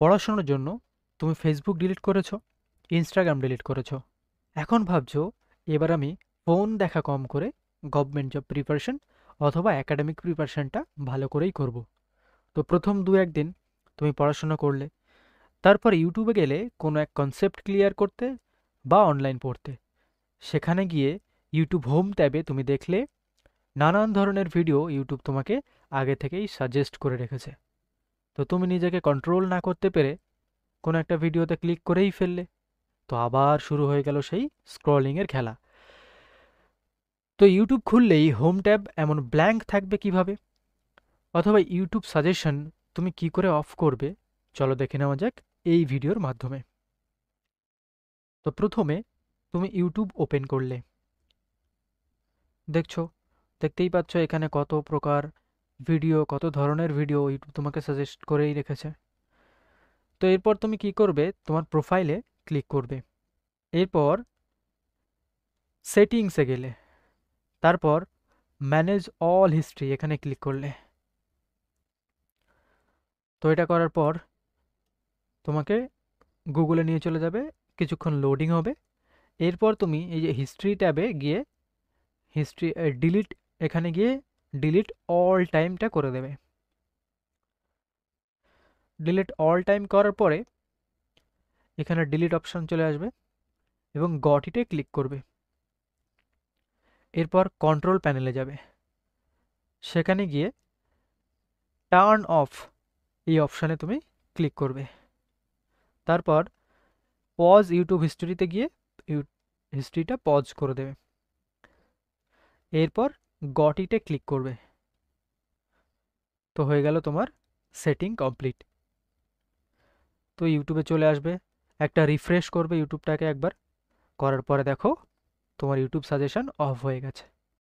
পড়াশোনার জন্য তুমি ফেসবুক ডিলিট করেছো, ইনস্টাগ্রাম ডিলিট করেছো। এখন ভাবছো এবার আমি ফোন দেখা কম করে গভর্নমেন্ট জব প্রিপারেশন অথবা একাডেমিক প্রিপারেশনটা ভালো করেই করব। তো প্রথম দু একদিন তুমি পড়াশোনা করলে, তারপর ইউটিউবে গেলে কোনো এক কনসেপ্ট ক্লিয়ার করতে বা অনলাইন পড়তে। সেখানে গিয়ে ইউটিউব হোম ট্যাবে তুমি দেখলে নানান ধরনের ভিডিও ইউটিউব তোমাকে আগে থেকেই সাজেস্ট করে রেখেছে। তো তুমি নিজেকে কন্ট্রোল না করতে পেরে কোনো একটা ভিডিওতে ক্লিক করেই ফেললে। তো আবার শুরু হয়ে গেল সেই স্ক্রলিংয়ের খেলা। তো ইউটিউব খুললেই হোম ট্যাব এমন ব্ল্যাঙ্ক থাকবে কিভাবে, অথবা ইউটিউব সাজেশন তুমি কি করে অফ করবে, চলো দেখে নেওয়া যাক এই ভিডিওর মাধ্যমে। তো প্রথমে তুমি ইউটিউব ওপেন করলে, দেখছো, দেখতেই পাচ্ছ এখানে কত প্রকার ভিডিও, কত ধরনের ভিডিও ইউটিউব তোমাকে সাজেস্ট করেই রেখেছে। তো এরপর তুমি কি করবে, তোমার প্রোফাইলে ক্লিক করবে। এরপর সেটিংসে গেলে, তারপর ম্যানেজ অল হিস্ট্রি এখানে ক্লিক করলে। তো এটা করার পর তোমাকে গুগলে নিয়ে চলে যাবে, কিছুক্ষণ লোডিং হবে। এরপর তুমি এই যে হিস্ট্রি ট্যাবে গিয়ে হিস্ট্রি ডিলিট, এখানে গিয়ে ডিলিট অল টাইমটা করে দেবে। ডিলিট অল টাইম করার পরে এখানে ডিলিট অপশন চলে আসবে এবং গট ইটে ক্লিক করবে। এরপর কন্ট্রোল প্যানেলে যাবে, সেখানে গিয়ে টার্ন অফ এই অপশানে তুমি ক্লিক করবে। তারপর পজ ইউটিউব হিস্ট্রিতে গিয়ে হিস্ট্রিটা পজ করে দেবে। এরপর গট ইটে ক্লিক করবে। তো হয়ে গেল তোমার সেটিং কমপ্লিট। তো ইউটিউবে চলে আসবে, একটা রিফ্রেশ করবে ইউটিউবটাকে একবার, করার পরে দেখো তোমার ইউটিউব সাজেশন অফ হয়ে গেছে।